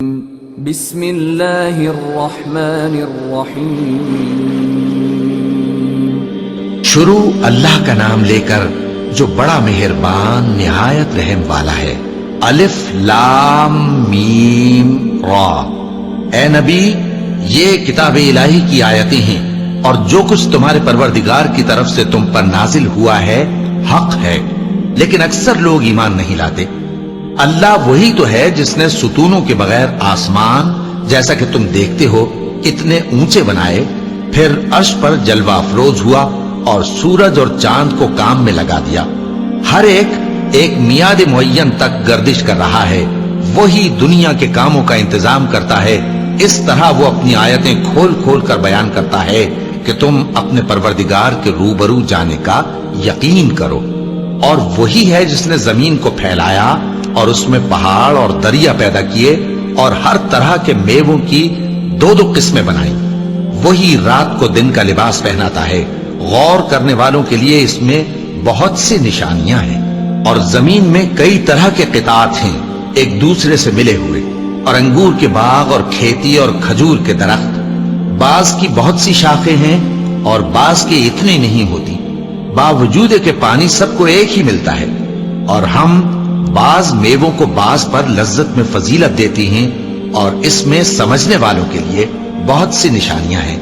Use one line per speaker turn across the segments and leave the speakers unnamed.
بسم اللہ الرحمن الرحیم۔
شروع اللہ کا نام لے کر جو بڑا مہربان نہایت رحم والا ہے۔ الف لام میم را۔ اے نبی، یہ کتاب الہی کی آیتیں ہیں اور جو کچھ تمہارے پروردگار کی طرف سے تم پر نازل ہوا ہے حق ہے، لیکن اکثر لوگ ایمان نہیں لاتے۔ اللہ وہی تو ہے جس نے ستونوں کے بغیر آسمان جیسا کہ تم دیکھتے ہو اتنے اونچے بنائے، پھر عرش پر جلوہ افروز ہوا اور سورج اور چاند کو کام میں لگا دیا۔ ہر ایک میعاد معین تک گردش کر رہا ہے۔ وہی دنیا کے کاموں کا انتظام کرتا ہے۔ اس طرح وہ اپنی آیتیں کھول کھول کر بیان کرتا ہے کہ تم اپنے پروردگار کے روبرو جانے کا یقین کرو۔ اور وہی ہے جس نے زمین کو پھیلایا اور اس میں پہاڑ اور دریا پیدا کیے اور ہر طرح کے میووں کی دو قسمیں بنائی۔ وہی رات کو دن کا لباس پہناتا ہے۔ غور کرنے والوں کے لیے اس میں بہت سی نشانیاں ہیں۔ اور زمین میں کئی طرح کے قطعات ہیں ایک دوسرے سے ملے ہوئے، اور انگور کے باغ اور کھیتی اور کھجور کے درخت۔ بعض کی بہت سی شاخیں ہیں اور بعض کی اتنی نہیں ہوتی، باوجود کہ پانی سب کو ایک ہی ملتا ہے۔ اور ہم بعض میووں کو بعض پر لذت میں فضیلت دیتی ہیں، اور اس میں سمجھنے والوں کے لیے بہت سی نشانیاں ہیں۔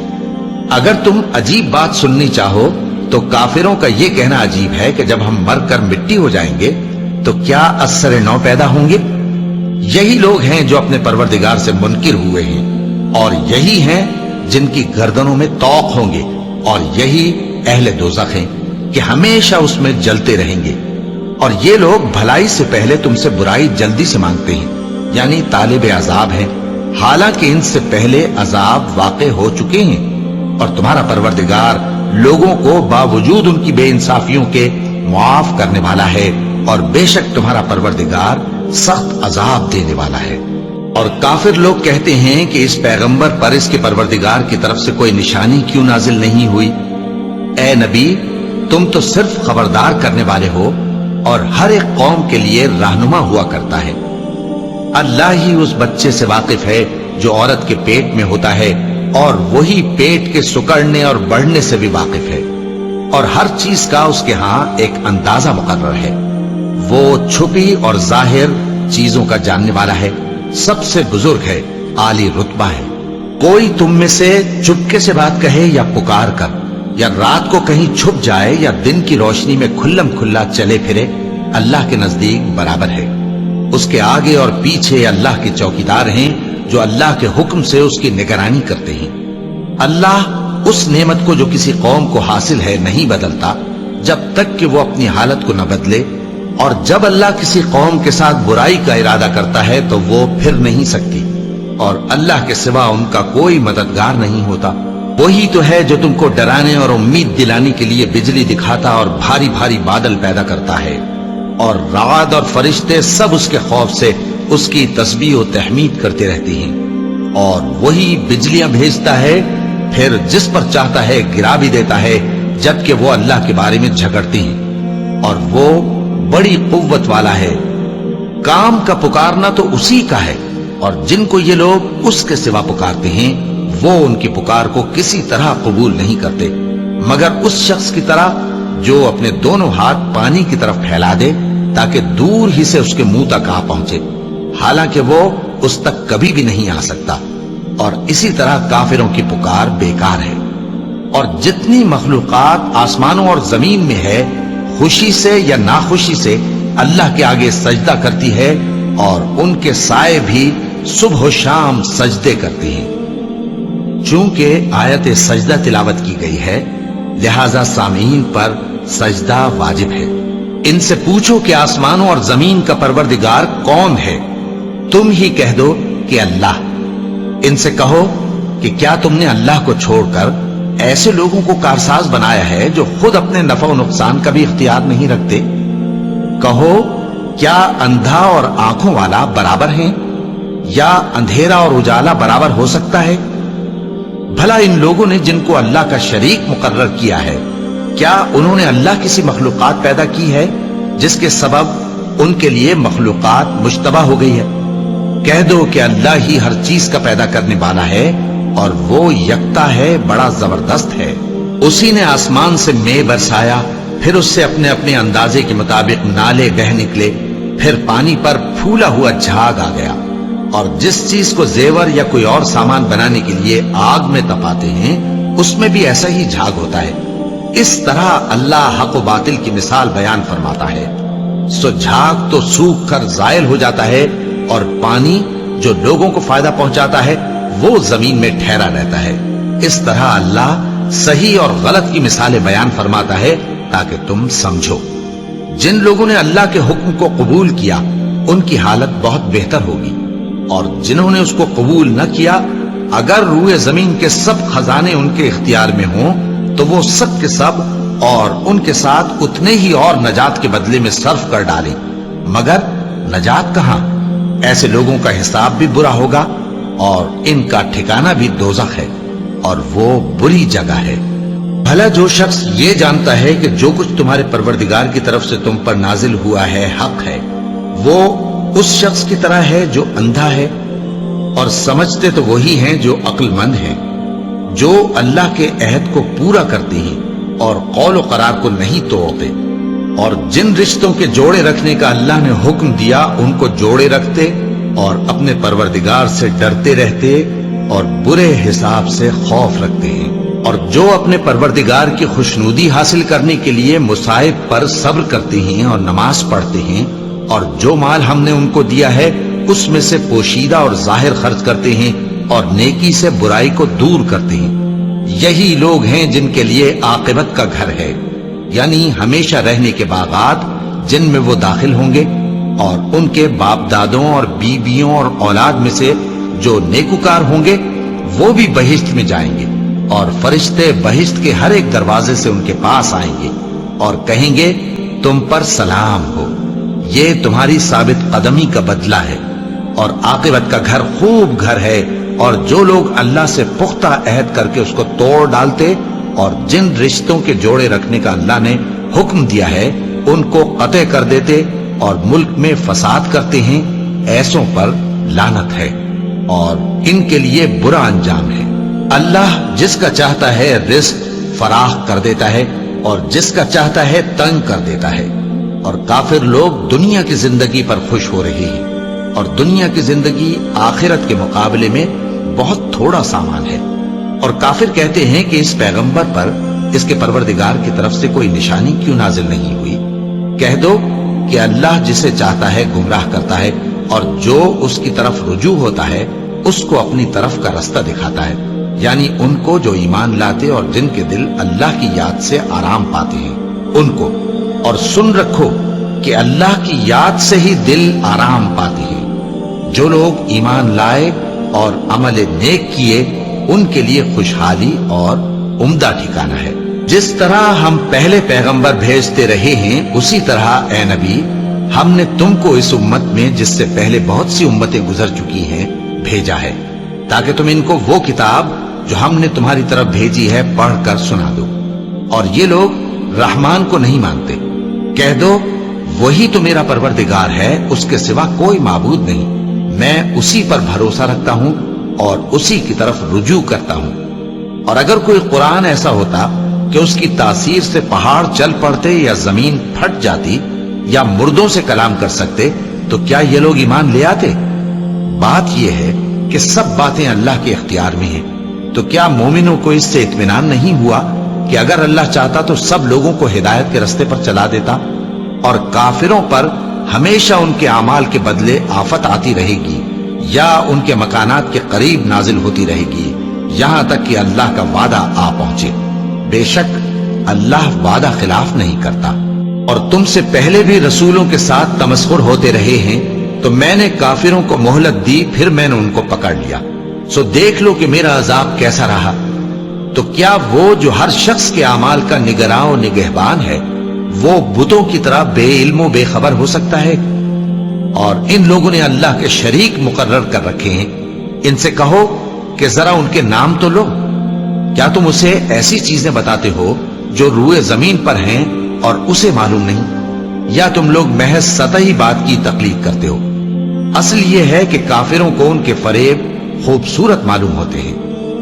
اگر تم عجیب بات سننی چاہو تو کافروں کا یہ کہنا عجیب ہے کہ جب ہم مر کر مٹی ہو جائیں گے تو کیا از سر نو پیدا ہوں گے؟ یہی لوگ ہیں جو اپنے پروردگار سے منکر ہوئے ہیں، اور یہی ہیں جن کی گردنوں میں طوق ہوں گے، اور یہی اہل دوزخ ہیں کہ ہمیشہ اس میں جلتے رہیں گے۔ اور یہ لوگ بھلائی سے پہلے تم سے برائی جلدی سے مانگتے ہیں، یعنی طالب عذاب ہیں، حالانکہ ان سے پہلے عذاب واقع ہو چکے ہیں۔ اور تمہارا پروردگار لوگوں کو باوجود ان کی بے انصافیوں کے معاف کرنے والا ہے، اور بے شک تمہارا پروردگار سخت عذاب دینے والا ہے۔ اور کافر لوگ کہتے ہیں کہ اس پیغمبر پر اس کے پروردگار کی طرف سے کوئی نشانی کیوں نازل نہیں ہوئی؟ اے نبی، تم تو صرف خبردار کرنے والے ہو اور ہر ایک قوم کے لیے رہنما ہوا کرتا ہے۔ اللہ ہی اس بچے سے واقف ہے جو عورت کے پیٹ میں ہوتا ہے، اور وہی پیٹ کے سکڑنے اور بڑھنے سے بھی واقف ہے، اور ہر چیز کا اس کے ہاں ایک اندازہ مقرر ہے۔ وہ چھپی اور ظاہر چیزوں کا جاننے والا ہے، سب سے بزرگ ہے، عالی رتبہ ہے۔ کوئی تم میں سے چپکے سے بات کہے یا پکار کر، یا رات کو کہیں چھپ جائے یا دن کی روشنی میں کھلم کھلا چلے پھرے، اللہ کے نزدیک برابر ہے۔ اس کے آگے اور پیچھے اللہ کے چوکیدار ہیں جو اللہ کے حکم سے اس کی نگرانی کرتے ہیں۔ اللہ اس نعمت کو جو کسی قوم کو حاصل ہے نہیں بدلتا جب تک کہ وہ اپنی حالت کو نہ بدلے، اور جب اللہ کسی قوم کے ساتھ برائی کا ارادہ کرتا ہے تو وہ پھر نہیں سکتی، اور اللہ کے سوا ان کا کوئی مددگار نہیں ہوتا۔ وہی تو ہے جو تم کو ڈرانے اور امید دلانے کے لیے بجلی دکھاتا اور بھاری بھاری بادل پیدا کرتا ہے، اور رعد اور فرشتے سب اس کے خوف سے اس کی تسبیح و تحمید کرتے رہتے ہیں۔ اور وہی بجلیاں بھیجتا ہے، پھر جس پر چاہتا ہے گرا بھی دیتا ہے، جبکہ وہ اللہ کے بارے میں جھگڑتے ہیں، اور وہ بڑی قوت والا ہے۔ کام کا پکارنا تو اسی کا ہے، اور جن کو یہ لوگ اس کے سوا پکارتے ہیں وہ ان کی پکار کو کسی طرح قبول نہیں کرتے، مگر اس شخص کی طرح جو اپنے دونوں ہاتھ پانی کی طرف پھیلا دے تاکہ دور ہی سے اس کے منہ تک آ پہنچے، حالانکہ وہ اس تک کبھی بھی نہیں آ سکتا۔ اور اسی طرح کافروں کی پکار بیکار ہے۔ اور جتنی مخلوقات آسمانوں اور زمین میں ہے، خوشی سے یا ناخوشی سے اللہ کے آگے سجدہ کرتی ہے، اور ان کے سائے بھی صبح و شام سجدے کرتے ہیں۔ چونکہ آیت سجدہ تلاوت کی گئی ہے، لہذا سامعین پر سجدہ واجب ہے۔ ان سے پوچھو کہ آسمانوں اور زمین کا پروردگار کون ہے؟ تم ہی کہہ دو کہ اللہ۔ ان سے کہو کہ کیا تم نے اللہ کو چھوڑ کر ایسے لوگوں کو کارساز بنایا ہے جو خود اپنے نفع و نقصان کا بھی اختیار نہیں رکھتے؟ کہو کیا اندھا اور آنکھوں والا برابر ہیں، یا اندھیرا اور اجالا برابر ہو سکتا ہے؟ بھلا ان لوگوں نے جن کو اللہ کا شریک مقرر کیا ہے، کیا انہوں نے اللہ کسی مخلوقات پیدا کی ہے جس کے سبب ان کے لیے مخلوقات مشتبہ ہو گئی ہے؟ کہہ دو کہ اللہ ہی ہر چیز کا پیدا کرنے والا ہے اور وہ یکتا ہے، بڑا زبردست ہے۔ اسی نے آسمان سے مے برسایا، پھر اس سے اپنے اپنے اندازے کے مطابق نالے بہہ نکلے، پھر پانی پر پھولا ہوا جھاگ آ گیا۔ اور جس چیز کو زیور یا کوئی اور سامان بنانے کے لیے آگ میں تپاتے ہیں اس میں بھی ایسا ہی جھاگ ہوتا ہے۔ اس طرح اللہ حق و باطل کی مثال بیان فرماتا ہے۔ سو جھاگ تو سوکھ کر زائل ہو جاتا ہے، اور پانی جو لوگوں کو فائدہ پہنچاتا ہے وہ زمین میں ٹھہرا رہتا ہے۔ اس طرح اللہ صحیح اور غلط کی مثالیں بیان فرماتا ہے تاکہ تم سمجھو۔ جن لوگوں نے اللہ کے حکم کو قبول کیا ان کی حالت بہت بہتر ہوگی، اور جنہوں نے اس کو قبول نہ کیا، اگر روئے زمین کے سب خزانے ان کے اختیار میں ہوں تو وہ سب کے سب اور ان کے ساتھ اتنے ہی اور نجات کے بدلے میں صرف کر ڈالیں، مگر نجات کہاں؟ ایسے لوگوں کا حساب بھی برا ہوگا اور ان کا ٹھکانہ بھی دوزخ ہے، اور وہ بری جگہ ہے۔ بھلا جو شخص یہ جانتا ہے کہ جو کچھ تمہارے پروردگار کی طرف سے تم پر نازل ہوا ہے حق ہے، وہ اس شخص کی طرح ہے جو اندھا ہے، اور سمجھتے تو وہی ہیں جو عقل مند ہیں، جو اللہ کے عہد کو پورا کرتے ہیں اور قول و قرار کو نہیں توڑتے، اور جن رشتوں کے جوڑے رکھنے کا اللہ نے حکم دیا ان کو جوڑے رکھتے اور اپنے پروردگار سے ڈرتے رہتے اور برے حساب سے خوف رکھتے ہیں، اور جو اپنے پروردگار کی خوشنودی حاصل کرنے کے لیے مصائب پر صبر کرتے ہیں اور نماز پڑھتے ہیں، اور جو مال ہم نے ان کو دیا ہے اس میں سے پوشیدہ اور ظاہر خرچ کرتے ہیں اور نیکی سے برائی کو دور کرتے ہیں۔ یہی لوگ ہیں جن کے لیے عاقبت کا گھر ہے، یعنی ہمیشہ رہنے کے باغات جن میں وہ داخل ہوں گے، اور ان کے باپ دادوں اور بیویوں اور اولاد میں سے جو نیکوکار ہوں گے وہ بھی بہشت میں جائیں گے، اور فرشتے بہشت کے ہر ایک دروازے سے ان کے پاس آئیں گے اور کہیں گے تم پر سلام ہو، یہ تمہاری ثابت قدمی کا بدلہ ہے، اور عاقبت کا گھر خوب گھر ہے۔ اور جو لوگ اللہ سے پختہ عہد کر کے اس کو توڑ ڈالتے اور جن رشتوں کے جوڑے رکھنے کا اللہ نے حکم دیا ہے ان کو قطع کر دیتے اور ملک میں فساد کرتے ہیں، ایسوں پر لعنت ہے اور ان کے لیے برا انجام ہے۔ اللہ جس کا چاہتا ہے رزق فراخ کر دیتا ہے اور جس کا چاہتا ہے تنگ کر دیتا ہے، اور کافر لوگ دنیا کی زندگی پر خوش ہو رہے ہیں، اور دنیا کی زندگی آخرت کے مقابلے میں بہت تھوڑا سامان ہے۔ اور کافر کہتے ہیں کہ اس پیغمبر پر اس کے پروردگار کی طرف سے کوئی نشانی کیوں نازل نہیں ہوئی؟ کہہ دو کہ اللہ جسے چاہتا ہے گمراہ کرتا ہے، اور جو اس کی طرف رجوع ہوتا ہے اس کو اپنی طرف کا رستہ دکھاتا ہے، یعنی ان کو جو ایمان لاتے اور جن کے دل اللہ کی یاد سے آرام پاتے ہیں ان کو۔ اور سن رکھو کہ اللہ کی یاد سے ہی دل آرام پاتے ہیں۔ جو لوگ ایمان لائے اور عمل نیک کیے ان کے لیے خوشحالی اور عمدہ ٹھکانہ ہے۔ جس طرح ہم پہلے پیغمبر بھیجتے رہے ہیں اسی طرح اے نبی ہم نے تم کو اس امت میں جس سے پہلے بہت سی امتیں گزر چکی ہیں بھیجا ہے، تاکہ تم ان کو وہ کتاب جو ہم نے تمہاری طرف بھیجی ہے پڑھ کر سنا دو۔ اور یہ لوگ رحمان کو نہیں مانتے۔ کہہ دو وہی تو میرا پروردگار ہے، اس کے سوا کوئی معبود نہیں، میں اسی پر بھروسہ رکھتا ہوں اور اسی کی طرف رجوع کرتا ہوں۔ اور اگر کوئی قرآن ایسا ہوتا کہ اس کی تاثیر سے پہاڑ چل پڑتے یا زمین پھٹ جاتی یا مردوں سے کلام کر سکتے تو کیا یہ لوگ ایمان لے آتے؟ بات یہ ہے کہ سب باتیں اللہ کے اختیار میں ہیں، تو کیا مومنوں کو اس سے اطمینان نہیں ہوا کہ اگر اللہ چاہتا تو سب لوگوں کو ہدایت کے رستے پر چلا دیتا؟ اور کافروں پر ہمیشہ ان کے اعمال کے بدلے آفت آتی رہے گی یا ان کے مکانات کے قریب نازل ہوتی رہے گی، یہاں تک کہ اللہ کا وعدہ آ پہنچے۔ بے شک اللہ وعدہ خلاف نہیں کرتا۔ اور تم سے پہلے بھی رسولوں کے ساتھ تمسخر ہوتے رہے ہیں، تو میں نے کافروں کو مہلت دی، پھر میں نے ان کو پکڑ لیا، سو دیکھ لو کہ میرا عذاب کیسا رہا۔ تو کیا وہ جو ہر شخص کے اعمال کا نگراں و نگہبان ہے وہ بتوں کی طرح بے علم و بے خبر ہو سکتا ہے؟ اور ان لوگوں نے اللہ کے شریک مقرر کر رکھے ہیں۔ ان سے کہو کہ ذرا ان کے نام تو لو۔ کیا تم اسے ایسی چیزیں بتاتے ہو جو روئے زمین پر ہیں اور اسے معلوم نہیں، یا تم لوگ محض سطحی بات کی تقلید کرتے ہو؟ اصل یہ ہے کہ کافروں کو ان کے فریب خوبصورت معلوم ہوتے ہیں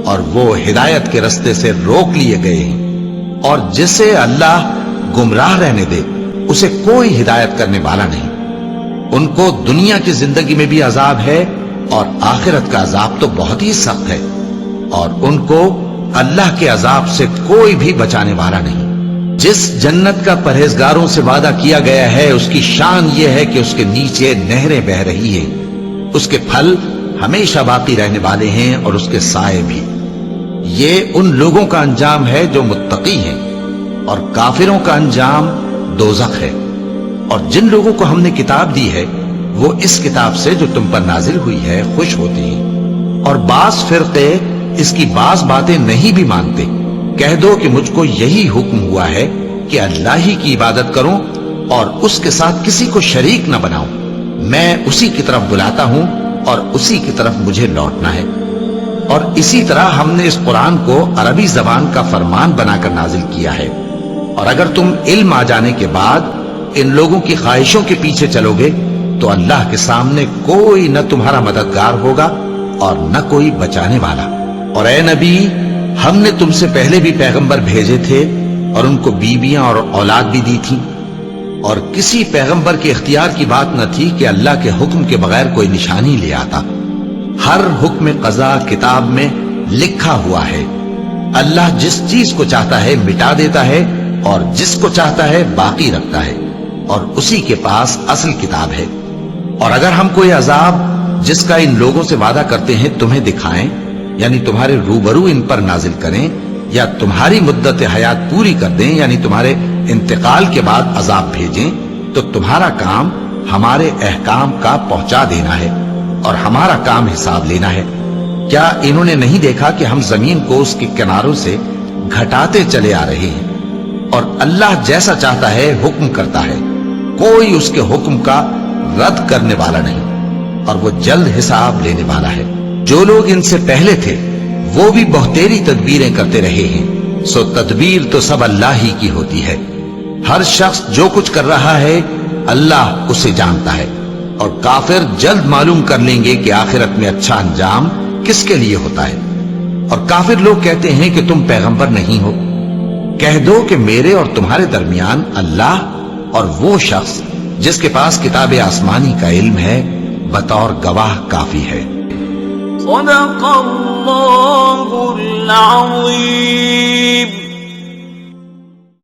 اور وہ ہدایت کے رستے سے روک لیے گئے ہیں، اور جسے اللہ گمراہ رہنے دے اسے کوئی ہدایت کرنے والا نہیں۔ ان کو دنیا کی زندگی میں بھی عذاب ہے اور آخرت کا عذاب تو بہت ہی سخت ہے، اور ان کو اللہ کے عذاب سے کوئی بھی بچانے والا نہیں۔ جس جنت کا پرہیزگاروں سے وعدہ کیا گیا ہے اس کی شان یہ ہے کہ اس کے نیچے نہریں بہ رہی ہیں، اس کے پھل ہمیشہ باقی رہنے والے ہیں اور اس کے سائے بھی۔ یہ ان لوگوں کا انجام ہے جو متقی ہیں، اور کافروں کا انجام دوزخ ہے۔ اور جن لوگوں کو ہم نے کتاب دی ہے وہ اس کتاب سے جو تم پر نازل ہوئی ہے خوش ہوتے ہیں، اور بعض فرقے اس کی بعض باتیں نہیں بھی مانتے۔ کہہ دو کہ مجھ کو یہی حکم ہوا ہے کہ اللہ ہی کی عبادت کروں اور اس کے ساتھ کسی کو شریک نہ بناؤں۔ میں اسی کی طرف بلاتا ہوں اور اسی کی طرف مجھے لوٹنا ہے۔ اور اسی طرح ہم نے اس قرآن کو عربی زبان کا فرمان بنا کر نازل کیا ہے، اور اگر تم علم آ جانے کے بعد ان لوگوں کی خواہشوں کے پیچھے چلو گے تو اللہ کے سامنے کوئی نہ تمہارا مددگار ہوگا اور نہ کوئی بچانے والا۔ اور اے نبی، ہم نے تم سے پہلے بھی پیغمبر بھیجے تھے اور ان کو بیویاں اور اولاد بھی دی تھی، اور کسی پیغمبر کے اختیار کی بات نہ تھی کہ اللہ کے حکم کے بغیر کوئی نشانی لے آتا۔ ہر حکم قضا کتاب میں لکھا ہوا ہے۔ اللہ جس چیز کو چاہتا ہے مٹا دیتا ہے اور جس کو چاہتا ہے باقی رکھتا ہے، اور اسی کے پاس اصل کتاب ہے۔ اور اگر ہم کوئی عذاب جس کا ان لوگوں سے وعدہ کرتے ہیں تمہیں دکھائیں، یعنی تمہارے روبرو ان پر نازل کریں، یا تمہاری مدت حیات پوری کر دیں یعنی تمہارے انتقال کے بعد عذاب بھیجیں، تو تمہارا کام ہمارے احکام کا پہنچا دینا ہے اور ہمارا کام حساب لینا ہے۔ کیا انہوں نے نہیں دیکھا کہ ہم زمین کو اس کے کناروں سے گھٹاتے چلے آ رہے ہیں، اور اللہ جیسا چاہتا ہے حکم کرتا ہے، کوئی اس کے حکم کا رد کرنے والا نہیں، اور وہ جلد حساب لینے والا ہے۔ جو لوگ ان سے پہلے تھے وہ بھی بہتیری تدبیریں کرتے رہے ہیں، سو تدبیر تو سب اللہ ہی کی ہوتی ہے۔ ہر شخص جو کچھ کر رہا ہے اللہ اسے جانتا ہے، اور کافر جلد معلوم کر لیں گے کہ آخرت میں اچھا انجام کس کے لیے ہوتا ہے۔ اور کافر لوگ کہتے ہیں کہ تم پیغمبر نہیں ہو۔ کہہ دو کہ میرے اور تمہارے درمیان اللہ اور وہ شخص جس کے پاس کتاب آسمانی کا علم ہے بطور گواہ کافی ہے۔
صدق اللہ العظیم۔